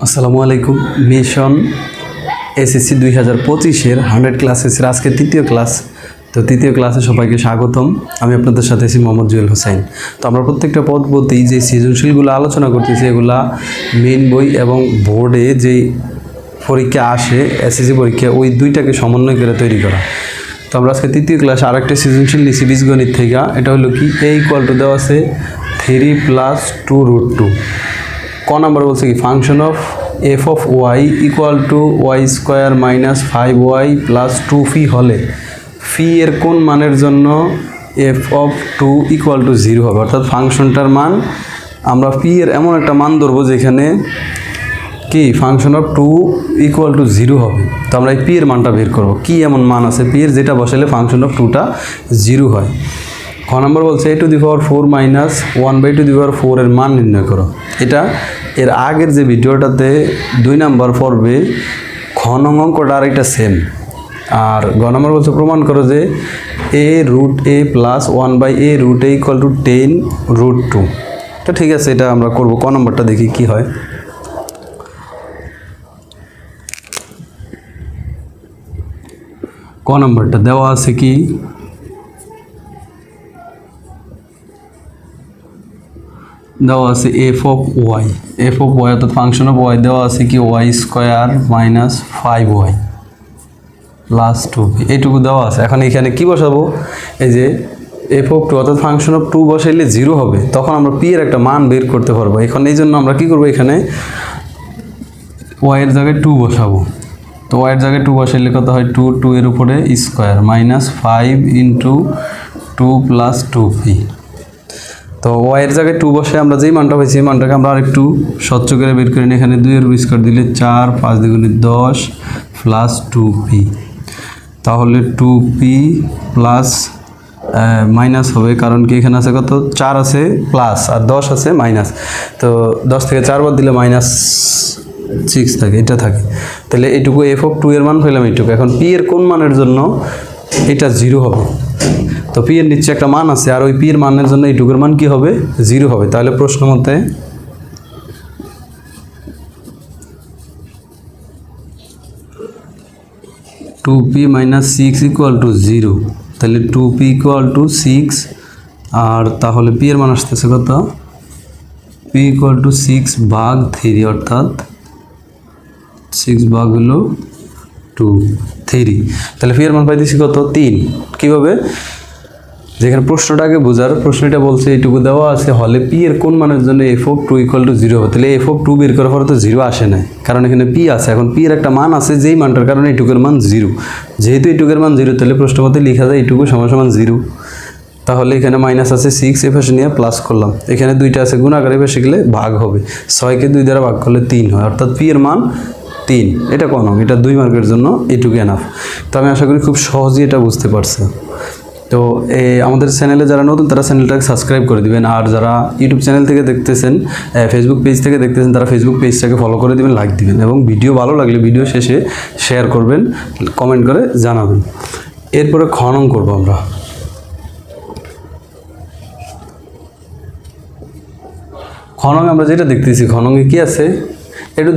আসসালামু আলাইকুম। Mission SSC 2025-এর 100 ক্লাসেসের আজকে তৃতীয় ক্লাস। তো তৃতীয় ক্লাসে সবাইকে স্বাগতম। আমি আপনাদের সাথে আছি মোহাম্মদ জুয়েল হোসেন। তো আমরা প্রত্যেকটা পদ্ধতি যে সৃজনশীলগুলো আলোচনা করতেছি এগুলা মেইন বই এবং বোর্ডে যে পরীক্ষা আসে এসএসসি পরীক্ষা ওই দুইটাকে সমন্বয় করে তৈরি করা। তো আমরা আজকে তৃতীয় ক্লাসে আরেকটা সৃজনশীল নিচ্ছি বীজগণিত থেকে। এটা হলো কি a দেওয়া আছে 3 + 2√2। ক নাম্বার বলছে কি function of f of y equal to y² - 5y + 2φ হলে ফি এর কোন মানের জন্য এফ অফ 2 ইকুয়াল টু 0 হবে। অর্থাৎ ফাংশনটার মান আমরা ফি এর এমন একটা মান ধরবো যেখানে কি ফাংশন অফ 2 ইকুয়াল টু 0 হবে। তো আমরা এই পি এর মানটা বের করবো, কি এমন মান আছে পি এর যেটা বসালে ফাংশন অফ 2টা 0 হয়। খ নম্বর বলছে a⁴ - 1/2 এর মান নির্ণয় করো। এটা এর আগের যে ভিডিওটাতে 2 নাম্বার পড়বে খ নং অঙ্কটা আর একটা সেম। আর গ নম্বর বলছে প্রমাণ করো যে a√a + 1/a√a = 10√2। তো ঠিক আছে, এটা আমরা করব। ক নম্বরটা দেখি কি হয়। ক নম্বরটা দেওয়া আছে কি দেওয়া আছে এফ অফ ওয়াই অর্থাৎ ফাংশন অফ ওয়াই দেওয়া আছে কি y² - 5y + 2 এইটুকু দেওয়া আছে। এখন এখানে কি বসাবো, এই যে এফ অফ 2 অর্থাৎ ফাংশন অফ 2 বসাইলে 0 হবে, তখন আমরা পি এর একটা মান বের করতে পারবো। এখন এই জন্য আমরা কি করবো, এখানে y এর জায়গায় 2 বসাবো। তো y এর জায়গায় 2 বসাইলে কত হয় 2 এর উপরে স্কোয়ার -5 × 2 + 2p। তো y এর জায়গায় 2 বসে আমরা যেই মানটা পাইছি এই মানটাকে আমরা আরেকটু স্বচ্ছ করে বের করি। এখানে 2 এর স্কোয়ার দিলে 4, 5 × 10 + 2p। তাহলে 2p প্লাস মাইনাস হবে, কারণ কি এখানে আছে কত 4 আছে প্লাস আর 10 আছে মাইনাস। তো 10 থেকে 4 বাদ দিলে -6 থাকে, এটা থাকে। তাহলে এইটুকু এফ অফ 2 এর মান পেলাম এইটুকু। এখন পি এর কোন মানের জন্য এটা 0 হবে। তো পি এর নিচে একটা মান আছে আর ওই পি এর মানের জন্য এইটুকুর মান কি হবে 0 হবে। তাহলে প্রশ্ন মতে 2p - 6 = 0। তাহলে 2p = 6 আর তাহলে পি এর মান আসতেছে কত p = 6/3 অর্থাৎ 6/2 তাহলে পি এর মান পাইতেছি কত 3। কিভাবে, যেখানে প্রশ্নটাকে বোঝার, প্রশ্নটা বলছে এইটুকু দেওয়া আছে হলে পি এর কোন মানের জন্য এফ অফ 2 = 0 হবে। তাহলে এফ অফ 2 বের করার পরে তো 0 আসে না, কারণ এখানে পি আছে। এখন পি এর একটা মান আছে যেই মানটার কারণে এইটুকুর মান 0। যেহেতু এইটুকুর মান 0 তাহলে প্রশ্ন মতে লেখা যায় এইটুকু = 0। তাহলে এখানে মাইনাস আছে 6, এ পাশে নিয়ে প্লাস করলাম। এখানে 2টা আছে গুণাকারে পাশে গেলে ভাগ হবে। 6কে 2 দ্বারা ভাগ করলে 3 হয়, অর্থাৎ পি এর মান 3। এটা কোন, এটা 2 মার্কের জন্য এইটুকু এনাফ। তো আমি আশা করি খুব সহজেই এটা বুঝতে পারছে। তো আমাদের চ্যানেলে যারা নতুন তারা চ্যানেলটাকে সাবস্ক্রাইব করে দিবেন, আর যারা ইউটিউব চ্যানেল থেকে দেখতেছেন, ফেসবুক পেজ থেকে দেখতেছেন, তারা ফেসবুক পেজটাকে ফলো করে দিবেন, লাইক দিবেন এবং ভিডিও ভালো লাগলে ভিডিও শেষে শেয়ার করবেন, কমেন্ট করে জানাবেন। এরপরে খনন করব আমরা। খনন আমরা যেটা দেখতেছি, খননে কি আছে a⁴ -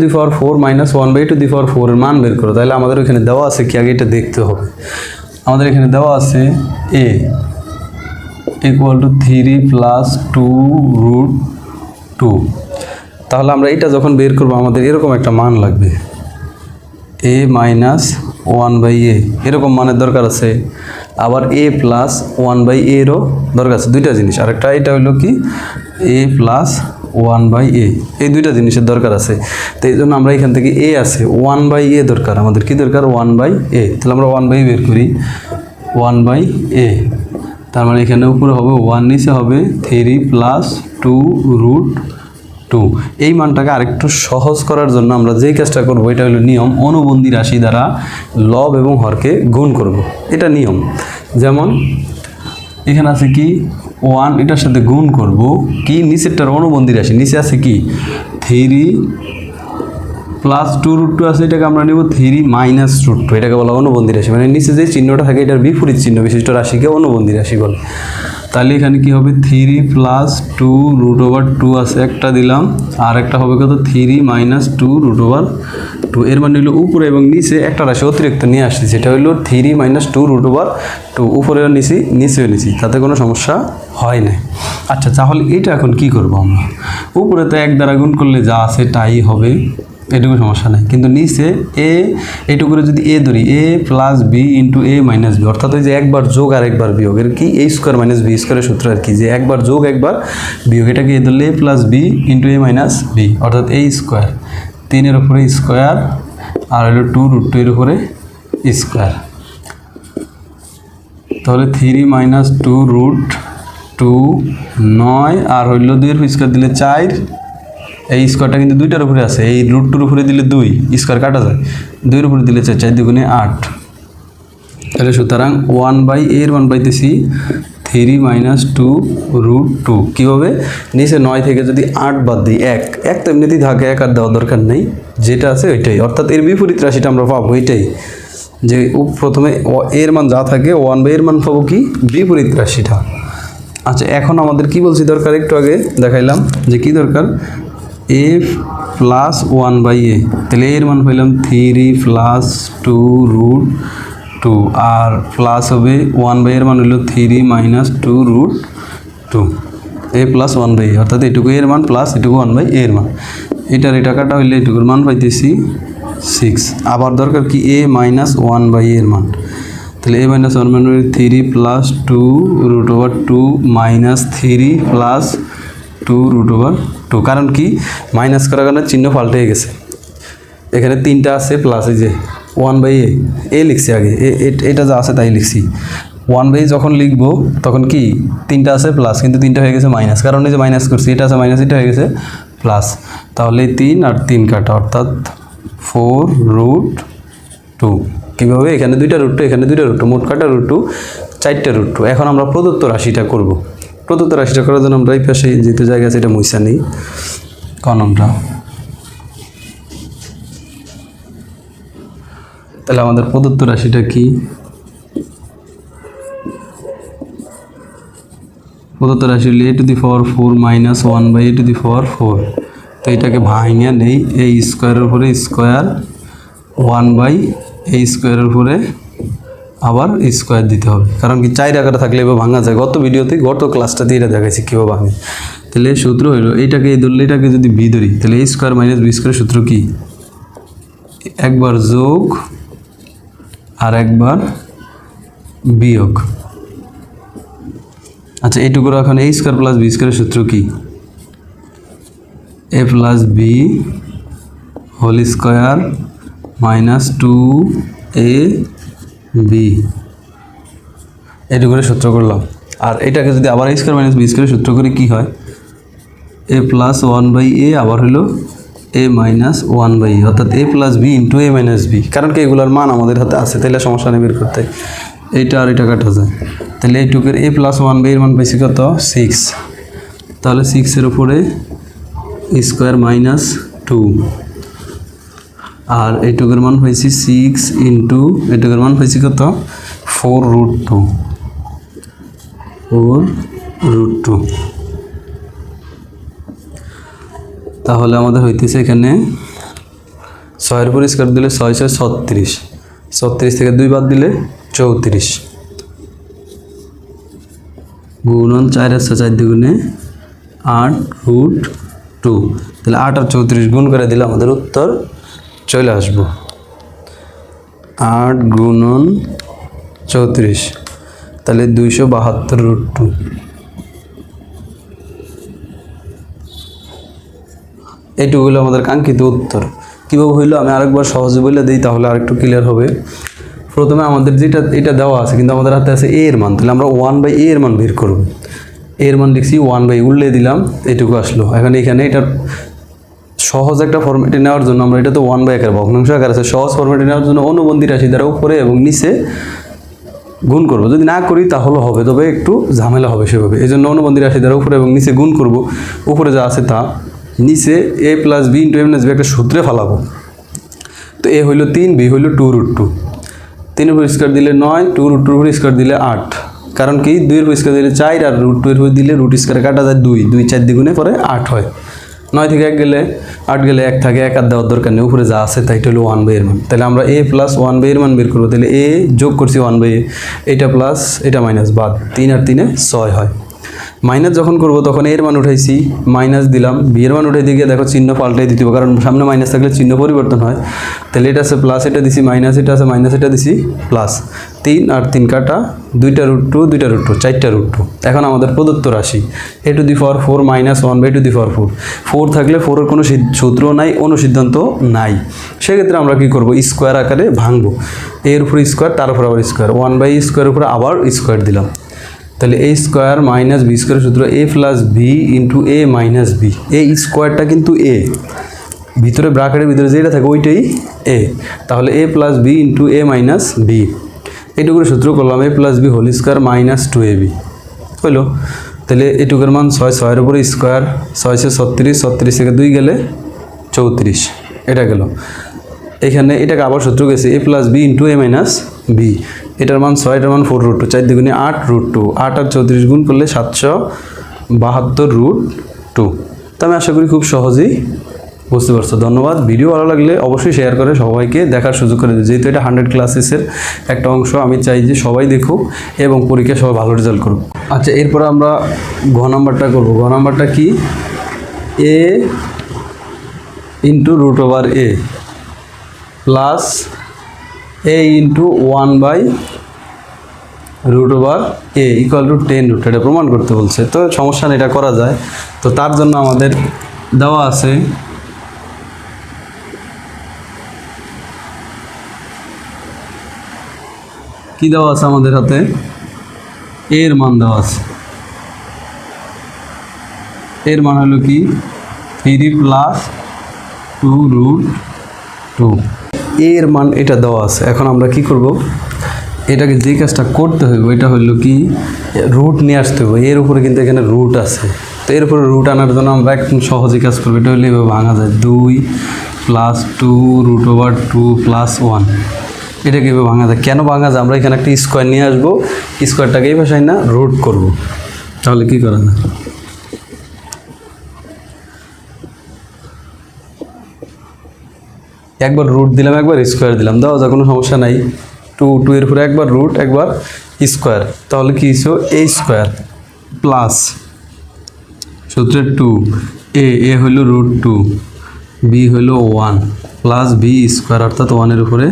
1/2 এর মান বের করো। তাহলে আমাদের ওখানে দেওয়া আছে কি, আগে এটা দেখতে হবে। আমাদের এখানে দেওয়া আছে a = 3 + 2√2। তাহলে আমরা এটা যখন বের করব আমাদের এরকম একটা মান লাগবে a - 1/a, এরকম মানের দরকার আছে। আবার a + 1/a এরও দরকার আছে। দুইটা জিনিস, আরেকটা এটা হলো কি a + 1/a, এই দুইটা জিনিসের দরকার আছে। তো এই জন্য আমরা এখান থেকে a আছে 1/a দরকার, আমাদের কি দরকার 1/a। তাহলে আমরা 1/a বের করি, 1/a। তার মানে এখানে উপরে হবে 1, নিচে হবে 3 + 2√2। এই মানটাকে আরেকটু সহজ করার জন্য আমরা যেই কাজটা করব এটা হলো নিয়ম, অনুবন্ধী রাশি দ্বারা লব এবং হরকে গুণ করব। এটা নিয়ম। যেমন এখানে আছে কি 1, এটার সাথে গুণ করব কি নিচেরটার অনুবন্ধী রাশি, নিচে আছে কি 3 + 2√2 আছে, এটাকে আমরা নেব 3 - √2, এটাকে বলা অনুবন্ধী রাশি। মানে নিচে যে চিহ্নটা থাকে এটার বিপরীত চিহ্ন বিশিষ্ট রাশিকে অনুবন্ধী রাশি বলে। তাহলে এখানে কি হবে 3 প্লাস 2 রুট ওভার 2 আছে একটা দিলাম, আর একটা হবে কত 3 মাইনাস 2 রুট ওভার 2। এর মানে হলো উপরে এবং নিচে একটা রাশি অতিরিক্ত নিয়ে আসছি, সেটা হলো 3 মাইনাস 2 রুট ওভার 2। উপরেও নিচি নিচেও নিচি, তাতে কোনো সমস্যা হয় না। আচ্ছা, তাহলে এটা এখন কি করব আমরা? উপরে তো 1 দ্বারা গুণ করলে যা আছে তাই হবে, এটুকু সমস্যা নেই। কিন্তু নিচে এইটুকু যদি এ ধরি, এ plus b into a minus b, অর্থাৎ ওই যে একবার যোগ আর একবার বিয়োগ, এর কি এ স্কোয়ার মাইনাস বি স্কোয়ারের সূত্র আর কি, যে একবার যোগ একবার বিয়োগ। এটাকে এ ধরলে এ plus b into a minus b, অর্থাৎ এ স্কোয়ার 3-এর উপরে স্কোয়ার আর হলো 2 রুট 2 এর উপরে স্কোয়ার। তাহলে 3 মাইনাস 2 রুট 2 9, আর হইল 2-এর স্কোয়ার দিলে 4। এই স্কোয়ারটা কিন্তু 2টার উপরে আছে, এই রুট 2-এর উপরে দিলে 2 স্কোয়ার কাটা যায়, 2-এর উপরে দিলে 4, 4 দুগুণে 8। তাহলে সুতরাং 1/a এর মান পাইতেছি 3 মাইনাস 2 রুট 2। কীভাবে? নিচে 9 থেকে যদি 8 বাদ দিই 1 তো এমনিতেই থাকে, 1 আর দেওয়ার দরকার নেই, যেটা আছে ওইটাই, অর্থাৎ এর বিপরীত রাশিটা আমরা পাবো এটাই, যে প্রথমে এর মান যা থাকে 1/a এর মান পাবো কি বিপরীত রাশিটা। আচ্ছা, এখন আমাদের কি বলছি দরকার, একটু আগে দেখাইলাম যে কি দরকার, a প্লাস 1/a। তাহলে এর মান পাইলাম 3 প্লাস 2 রুট 2, আর প্লাস হবে 1/a এর মান হলো 3 minus 2 root 2, a plus 1/a, অর্থাৎ এটুকু এর মান প্লাস এটুকু 1/a এর মান। এটার এটা কাটা হইলে এটুকুর মান পাইতেছি 6। আবার দরকার কি a মাইনাস 1/a এর মান। তাহলে a মাইনাস 1 মানে 3 plus 2 root over 2 minus 3 plus 2 root over 2। কারণ কি মাইনাস করার কারণে চিহ্ন পাল্টে গেছে, এখানে 3টা আছে প্লাস এই যে 1/a এ লিখছি আগে, এটা যা আছে তাই লিখছি। 1/a যখন লিখবো তখন কি 3টা আছে প্লাস, কিন্তু 3টা হয়ে গেছে মাইনাস, কারণ এই যে মাইনাস করছি, এটা আছে মাইনাস, এটা হয়ে গেছে প্লাস। তাহলে 3 আর 3 কাটা, অর্থাৎ 4 রুট 2। কীভাবে? এখানে 2টা রুট 2, এখানে 2টা রুট 2, মোট কাটা রুট 2, 4টা রুট 2। এখন আমরা প্রদত্ত রাশিটা করব। প্রদত্ত রাশিটা করার জন্য আমরা এই পাশে যেহেতু জায়গা আছে এটা মুইসা নেই কলমটা। তাহলে আমাদের প্রদত্ত রাশিটা কি? প্রদত্ত রাশি হলে a to the power 4 minus 1/a to the power 4। তো এটাকে ভাঙিয়ে নেই, এই স্কোয়ারের উপরে স্কোয়ার 1/a স্কোয়ারের উপরে আবার স্কোয়ার দিতে হবে, কারণ কি 4 আকারে থাকলে এবার ভাঙা যায়। গত ক্লাসটাতে এটা দেখাইছি কীভাবে ভাঙে। তাহলে সূত্র হলো এইটাকে এই ধরলে, এটাকে যদি বি ধরি, তাহলে a স্কোয়ার মাইনাস বি স্কোয়ারের সূত্র কি? একবার যোগ আর একবার বিয়োগ। আচ্ছা, এইটুকুর এখন a স্কোয়ার প্লাস বি স্কোয়ারের সূত্র কি? a plus b whole square minus 2ab, এইটুকুরে সূত্র করলাম। আর এটাকে যদি আবার a স্কোয়ার মাইনাস বি স্কোয়ারের সূত্র করে কি হয়? a প্লাস 1/a আবার হলো a মাইনাস 1/a, অর্থাৎ a plus b into a minus b. কারণ কি এগুলোর মান আমাদের হাতে আছে, তাহলে সমস্যা নেই বের করতে। এইটা আর এটা কাটা যায়, তাহলে এইটুকুর a প্লাস 1/a এর মান পাইছি কত? 6। তাহলে 6-এর উপরে স্কোয়ার মাইনাস 2, আর এইটুকুর মান পাইছি 6 ইন্টু এইটুকুর মান পাইছি কত? 4 রুট 2, 4 রুট 2। তাহলে আমাদের হইতেছে এখানে 6-এর উপর স্কোয়ার দিলে 6 6 36, 36 থেকে 2 বাদ দিলে 34, গুণন 4 আর 4 দুগুণে 8 রুট 2। তাহলে 8 আর 34 গুণ করে দিলে আমাদের উত্তর চলে আসবো 8 গুণন 34, তাহলে 272 রুট 2। এইটুকু হলো আমাদের কাঙ্ক্ষিত উত্তর। কীভাবে হইলো আমি আরেকবার সহজে বলে দিই, তাহলে আরেকটু ক্লিয়ার হবে। প্রথমে আমাদের এটা দেওয়া আছে, কিন্তু আমাদের হাতে আছে a এর মান, তাহলে আমরা 1/a এর মান বের করব। এর মান লিখছি 1/a, উল্লে দিলাম, এইটুকু আসলো। এখন এখানে এটার সহজ একটা ফর্মেটে নেওয়ার জন্য আমরা এটা তো 1/a আকারে ভগ্নাংশ আকার আছে, সহজ ফর্মেটে নেওয়ার জন্য অনুবন্ধী রাশি দ্বারা উপরে এবং নিচে গুণ করব। যদি না করি তাহলে হবে, তবে একটু ঝামেলা হবে সেভাবে। এই জন্য অনুবন্ধী রাশি দ্বারা উপরে এবং নিচে গুণ করব। উপরে যা আছে তা, নিচে a plus b into a minus b একটা সূত্রে ফালাবো। তো a হইল 3, b হইল 2 রুট 2। 3 উপর স্কোয়ার দিলে 9, 2 রুট 2 উপর স্কোয়ার দিলে 8, কারণ কি 2 এর উপর স্কোয়ার দিলে 4 আর রুট 2 এর উপর দিলে রুট স্কোয়ারে কাটা যায় 2, 2 4 দ্বিগুণে পরে 8 হয়। 9 থেকে 1 গেলে 8 গেলে 1 থাকে, 1 আর দেওয়ার দরকার নেই, উপরে যা আছে তাই হলো 1/a এর মান। তাহলে আমরা a প্লাস 1/a এর মান বের করবো। তাহলে a যোগ করছি 1/a, এটা প্লাস এটা মাইনাস, বাদ 3 আর 3 6 হয়। মাইনাস যখন করব তখন এর মান উঠাইছি, মাইনাস দিলাম, বি এর মান উঠাই দিয়ে দেখো চিহ্ন পাল্টাই দিতে হবে, কারণ সামনে মাইনাস থাকলে চিহ্ন পরিবর্তন হয়। তাহলে এটা আছে প্লাস, এটা দিছি মাইনাস, এটা আছে মাইনাস, এটা দিছি প্লাস। 3 আর 3 কাটা, 2টা রুট 2, 2টা রুট 2, 4টা রুট 2। এখন আমাদের প্রদত্ত রাশি a to the power 4 minus 1/a to the power 4। 4 থাকলে 4 এর কোনো সূত্র নাই, অনুসিদ্ধান্ত নাই। সেক্ষেত্রে আমরা কি করব, স্কোয়ার আকারে ভাঙবো। এর উপর স্কোয়ার, তার উপর আবার স্কোয়ার, 1/a স্কোয়ারের উপরে আবার স্কোয়ার দিলাম। তাহলে a স্কোয়ার মাইনাস বি স্কোয়ারের সূত্র a plus b into a minus b. এই স্কোয়ারটা কিন্তু a, ভিতরে ব্র্যাকেটের ভিতরে যেটা থাকে ওইটাই a। তাহলে a plus b into a minus b, এইটুকুর সূত্র করলাম a plus b whole square minus 2ab হইল। তাহলে এটুকুর মান 6, 6 এর উপরে স্কোয়ার, 6 6 36, 36 থেকে 2 গেলে 34, এটা গেল। এখানে এটাকে আবার সূত্র গেছে a plus b into a minus b. এটার মান 6, এটার মান 4 রুট 2, 4 দ্বিগুণে 8 রুট 2, 8 আর 34 গুণ করলে 772 রুট 2। তো আমি আশা করি খুব সহজেই বুঝতে পারছো। ধন্যবাদ। ভিডিও ভালো লাগলে অবশ্যই শেয়ার করে সবাইকে দেখার সুযোগ করে দিই। যেহেতু এটা 100 ক্লাসেসের একটা অংশ, আমি চাই যে সবাই দেখুক এবং পরীক্ষায় সবাই ভালো রেজাল্ট করুক। আচ্ছা, এরপর আমরা ঘ নাম্বারটা করব। ঘ নাম্বারটা কি, a into root over a plus a into 1/√a equal to 10 root. এটা প্রমাণ করতে বলছে, তো সমস্যা নেই, এটা করা যায়। তো তার জন্য আমাদের দেওয়া আছে কি, দেওয়া আছে আমাদের হাতে এর মান দেওয়া আছে। এর মান হলো কি 3 প্লাস 2 রুট 2। এর মান এটা দেওয়া আছে। এখন আমরা কি করব, এটাকে যে কাজটা করতে হবে এটা হলো কি রুট নিয়ে আসতে হবে। এর উপরে কিন্তু এখানে রুট আছে, তো এর উপরে রুট আনার জন্য আমরা একদম সহজে কাজ করবো। এটা হলে এভাবে ভাঙা যায়, 2 প্লাস 2 রুট ওভার 2 প্লাস 1। এটাকে এভাবে ভাঙা যায়। কেন ভাঙা যায়, আমরা এখানে একটা স্কোয়ার নিয়ে আসবো, স্কোয়ারটাকে এই ভাষায় না রুট করব। তাহলে কি করা যায়, একবার রুট দিলাম, একবার স্কোয়ার দিলাম, দেওয়া যায়, কোনো সমস্যা নাই। 2 এর উপরে একবার রুট, একবার স্কোয়ার, তাহলে কি হইছে a স্কোয়ার প্লাস সূত্রে 2 a হইল রুট 2, b হইল 1 প্লাস b স্কোয়ার, অর্থাৎ 1 এর উপরে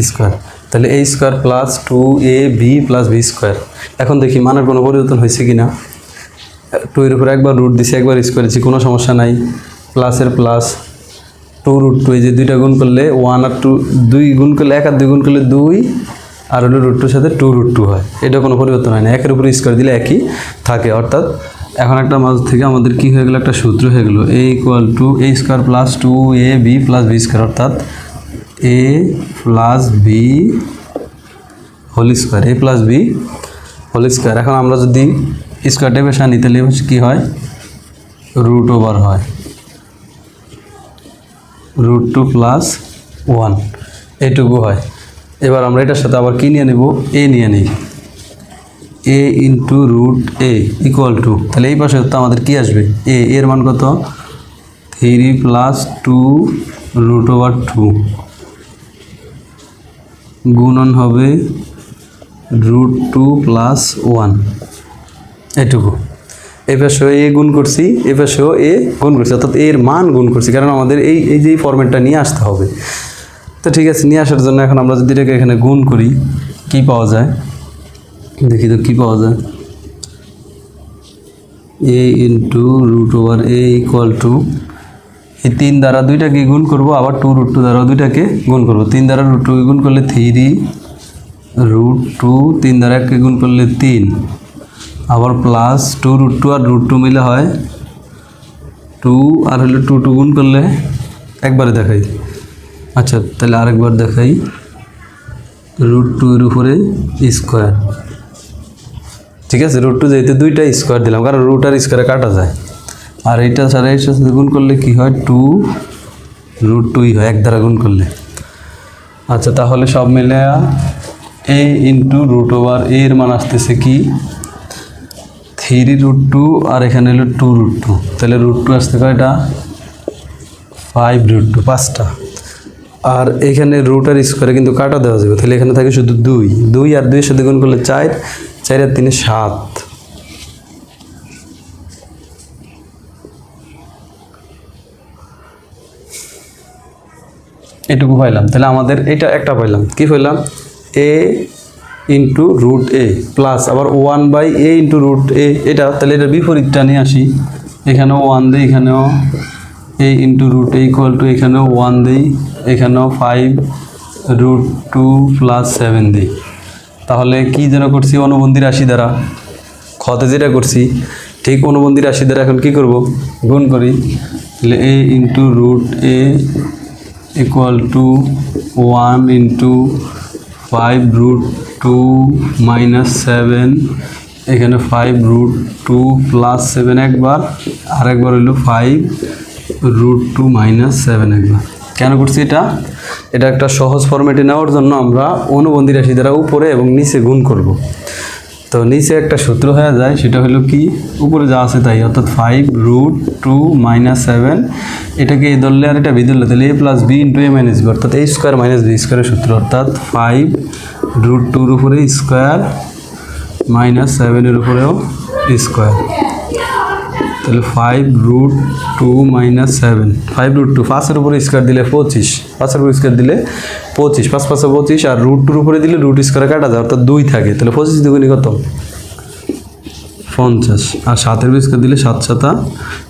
স্কোয়ার। তাহলে a square plus 2ab plus b square. এখন দেখি মানের কোনো পরিবর্তন হয়েছে কি না। 2 এর উপরে একবার রুট দিছি, একবার স্কোয়ার দিচ্ছি, কোনো সমস্যা নাই। প্লাসের প্লাস 2 রুট 2, এই যে দুইটা গুণ করলে 1 আর 2, 2 গুণ করলে 1 আর 2 গুণ করলে 2, আর হলো রুট 2 সাথে 2 রুট 2 হয়। এটা কোনো পরিবর্তন হয় না, 1 এর উপরে স্কোয়ার দিলে একই থাকে। অর্থাৎ এখন একটা মাঝ থেকে আমাদের কি হয়ে গেল, একটা সূত্র হয়ে গেল a equal to a square plus 2ab plus b square, অর্থাৎ a plus b whole square, a plus b whole square. এখন আমরা যদি স্কোয়ারটা বেশি আনি তাহলে কী হয়, রুট ওভার হয় রুট 2 প্লাস 1, এইটুকু হয়। এবার আমরা এটার সাথে আবার কি নিয়ে নেব, a নিয়ে নিই, a into root a equal to, তাহলে এই পাশে তো আমাদের কি আসবে, a এর মান কত 3 প্লাস 2 রুট ওভার 2 গুণন হবে রুট 2 প্লাস 1, এটুকু। এই পাশেও এ গুণ করছি, এই পাশেও এ গুণ করছি, অর্থাৎ এর মান গুণ করছি, কারণ আমাদের এই যে ফরম্যাটটা নিয়ে আসতে হবে। তো ঠিক আছে, নিয়ে আসার জন্য এখন আমরা যদি এটাকে এখানে গুণ করি কি পাওয়া যায়, দেখি তো কি পাওয়া যায়, a into root over a equal to, এই 3 দ্বারা 2টাকে গুণ করব, আবার 2 রুট 2 দ্বারা 2টাকে গুণ করব। 3 দ্বারা রুট 2 গুণ করলে 3 রুট 2, 3 দ্বারা 1কে গুণ করলে 3, আবার প্লাস 2 রুট 2 আর রুট 2 মিলে হয় 2, আর হলে 2 2 গুণ করলে একবারে দেখাই। আচ্ছা, তাহলে আরেকবার দেখাই, রুট 2 এর উপরে স্কোয়ার, ঠিক আছে। রুট 2 যেহেতু 2টা স্কোয়ার দিলাম, কারণ রুট আর স্কোয়ারে কাটা যায়। আর এইটা ছাড়া এর সাথে গুণ করলে কি হয়, 2 রুট 2ই হয়, 1 দ্বারা গুণ করলে। আচ্ছা, তাহলে সব মিলে এ ইন্টু রুট ওভার এ এর মান আসতেছে কি 3√2 আর এখানে হলো 2√2, তাহলে √2 আসতে কয়টা 5√2 5টা। আর এখানে রুট আর স্কোয়ারে কিন্তু কাটা দেওয়া যাবে, তাহলে এখানে থাকে শুধু 2 আর 2 এর সাথে গুণ করলে 4 আর 3 7। এটুকু পাইলাম, তাহলে আমাদের এটা একটা পাইলাম, কি পাইলাম a into root a plus আবার 1/a ইন্টু রুট এ, এটা তাহলে এটা বিপরীতটা নিয়ে আসি, এখানেও 1 দিই, এখানেও a into root a equal to এখানেও 1 দিই, এখানেও 5√2 প্লাস 7 দিই। তাহলে কি যেন করছি অনুবন্ধী রাশি দ্বারা, খতে যেটা করছি ঠিক অনুবন্ধী রাশি দ্বারা এখন কি করব গুণ করি, তাহলে a into root a equal to 1 into 5√2 minus 7, এখানে 5√2 প্লাস 7 একবার, আর একবার হইল 5√2 মাইনাস 7 একবার। কেন করছি এটা একটা সহজ ফরম্যাটে নেওয়ার জন্য আমরা অনুবন্ধী রাশি দ্বারা উপরে এবং নিচে গুণ করব। তো নিচে একটা সূত্র হয়ে যায়, সেটা হলো কি উপরে যা আছে তাই, অর্থাৎ 5√2 মাইনাস 7, এটাকে এ ধরলে আর এটা বি ধরলে, তাহলে a plus b into a minus b, অর্থাৎ a স্কোয়ার মাইনাস বি স্কোয়ারের সূত্র, অর্থাৎ 5√2 এর উপরে স্কোয়ার মাইনাস 7 এর উপরেও স্কোয়ার, তাহলে 5√2 মাইনাস 7, 5√2 5 এর উপরে স্কোয়ার দিলে 25, 5 এর উপরে স্কোয়ার দিলে 25, 5 5 25, আর √2 উপরে দিলে রুট স্কোয়ারে কাটা যায়, অর্থাৎ 2 থাকে, তাহলে 25 দুগুণে কত 50, আর 7 এর উপরে স্কোয়ার দিলে 7 7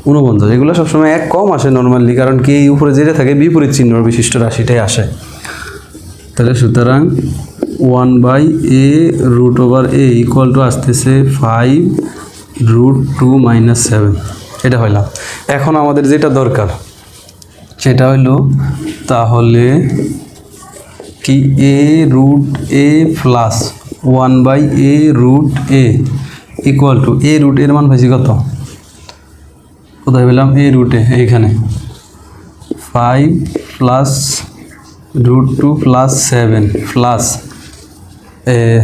49। এগুলো সবসময় এক কম আসে নর্মালি, কারণ কি এই উপরে যেটা থাকে বিপরীত চিহ্ন বিশিষ্ট রাশিটাই আসে। তাহলে সুতরাং 1/a root over a equal to আসতেছে 5√2 মাইনাস 7, এটা হইলাম। এখন আমাদের যেটা দরকার সেটা হইলো তাহলে কি a root a plus 1/a root a equal to a root এর মান পাইছি কত, কোথায় পেলাম a রুটে, এইখানে 5 প্লাস √2 প্লাস 7 প্লাস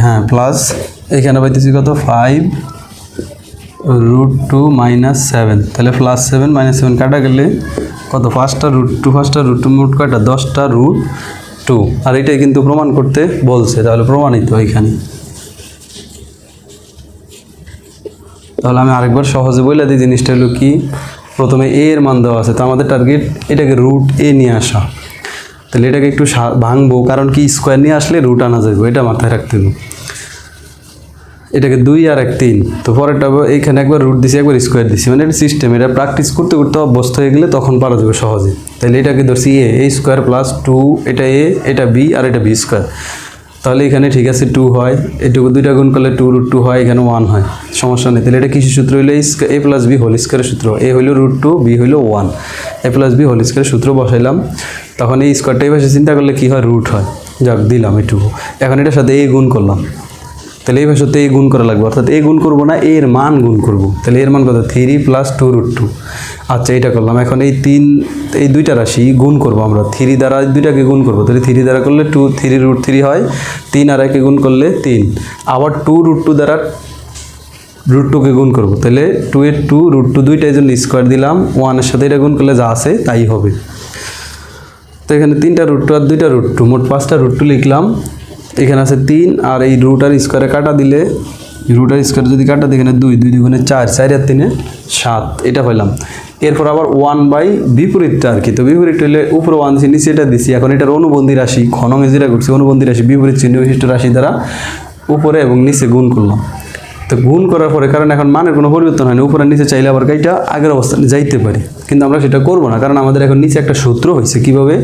হ্যাঁ প্লাস এখানে পাইতেছি কত 5√2 মাইনাস 7, তাহলে প্লাস 7 মাইনাস 7 কাটা গেলে কত 5টা √2 মোট কয়টা 10টা √2, আর এটাই কিন্তু প্রমাণ করতে বলছে, তাহলে প্রমাণিত এখানে। তাহলে আমি আরেকবার সহজে বলে দিই জিনিসটা হলো কি, প্রথমে a এর মান দেওয়া আছে, তো আমাদের টার্গেট এটাকে রুট a নিয়ে আসা, তাহলে এটাকে একটু ভাঙবো, কারণ কি স্কোয়ার নিয়ে আসলে রুট আনা যাবে, এটা মাথায় রাখতে হবে। এটাকে 2 আর 1 3, তো পরেরটা এইখানে একবার রুট দিছি একবার স্কোয়ার দিছি, মানে এটা সিস্টেম, এটা প্র্যাকটিস করতে করতে অভ্যস্ত হয়ে গেলে তখন পারা যাবে সহজে। তাহলে এটাকে ধরছি a স্কোয়ার প্লাস 2, এটা a, এটা b আর এটা b স্কোয়ার, তাহলে এখানে ঠিক আছে 2 হয়, এটুকু 2টা গুণ করলে 2√2 হয়, এখানে 1 হয়, সমস্যা নেই। তাহলে এটা কিসের সূত্র হইলো a প্লাস বি হোল স্কোয়ারের সূত্র, a হইলো √2, b হইলো 1, a প্লাস বি হোল স্কোয়ারের সূত্র বসাইলাম, তখন এই স্কোয়ারটাই পাশে চিন্তা করলে কি হয় রুট হয়, যাক দিলাম এটুকু। এখন এটার সাথে a গুণ করলাম, তাহলে এই ভাষাতে a গুণ করা লাগবে, অর্থাৎ a গুণ করবো না, a এর মান গুণ করব, তাহলে এর মান কত 3 প্লাস 2√2। আচ্ছা এটা করলাম, এখন এই দুইটা রাশি গুণ করব আমরা, 3 দ্বারা দুইটাকে গুণ করব, তাহলে 3 দ্বারা করলে 3√3 হয়, 3 আর 1 গুণ করলে 3, আবার 2√2 দ্বারা √2কে গুণ করব, তাহলে 2 এর 2 √2 দুইটাই জন্য স্কোয়ার দিলাম, 1 এর সাথে এটা গুণ করলে যা আছে তাই হবে। তো এখানে 3টা √2 আর 2টা √2, মোট 5টা √2 লিখলাম, এখানে আছে 3, আর এই রুট আর স্কোয়ারে কাটা দিলে, রুট আর স্কোয়ারে যদি কাটা দিই এখানে 2 দুগুণে 4, 4 আর 3 7, এটা হইলাম। এরপর আবার 1 বিপরীতটা আর কি, তো বিপরীত হইলে উপরে 1 দিচ্ছি নিচে এটা দিচ্ছি, এখন এটার অনুবন্ধী রাশি ঘনঙে যেটা করছি অনুবন্ধী রাশি বিপরীত চিহ্ন বিশিষ্ট রাশি দ্বারা উপরে এবং নিচে গুণ করলাম। তো গুণ করার পরে, কারণ এখন মানের কোনো পরিবর্তন হয়নি, উপরে নিচে চাইলে আবার এটা আগের অবস্থানে যাইতে পারি, কিন্তু আমরা সেটা করব না, কারণ আমাদের এখন নিচে একটা সূত্র হয়েছে, কিভাবে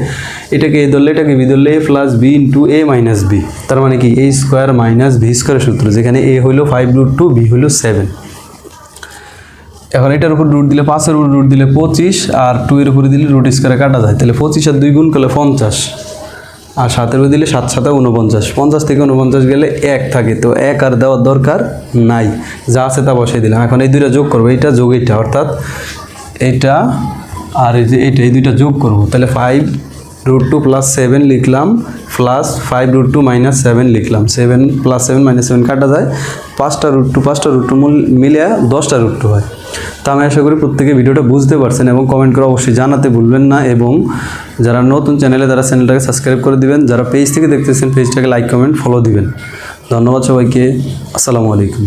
এটাকে a ধরলে এটাকে b ধরলে a plus b into a minus b, তার মানে কি a স্কোয়ার মাইনাস b স্কোয়ারের সূত্র, যেখানে a হইলো 5√2, b হইলো 7। এখন এটার উপর রুট দিলে 5 এর উপর রুট দিলে 25, আর 2 এর উপরে দিলে রুট স্কোয়ারে কাটা যায়, তাহলে 25 আর 2 গুণ করলে 50, আর 7 এর উপর দিলে 7 7 49, 50 থেকে 49 গেলে 1 থাকে, তো 1 আর দেওয়ার দরকার নাই, যা আছে তা বসাই দিলাম। এখন এই দুইটা যোগ করবো, এইটা যোগ এইটা, অর্থাৎ এইটা আর এই যে এইটা, এই দুইটা যোগ করবো, তাহলে 5√2 প্লাস 7 লিখলাম প্লাস 5√2 মাইনাস 7 লিখলাম। 7 প্লাস 7 মাইনাস 7 কাটা যায়, 5টা √2 মিলিয়ে 10টা √2 হয়। তো আমি আশা করি প্রত্যেকে ভিডিওটা বুঝতে পারছেন এবং কমেন্ট করে অবশ্যই জানাতে ভুলবেন না, এবং যারা নতুন চ্যানেলে তারা চ্যানেলটাকে সাবস্ক্রাইব করে দিবেন, যারা পেজ থেকে দেখতেছেন পেজটাকে লাইক কমেন্ট ফলো দিবেন। ধন্যবাদ সবাইকে, আসসালামু আলাইকুম।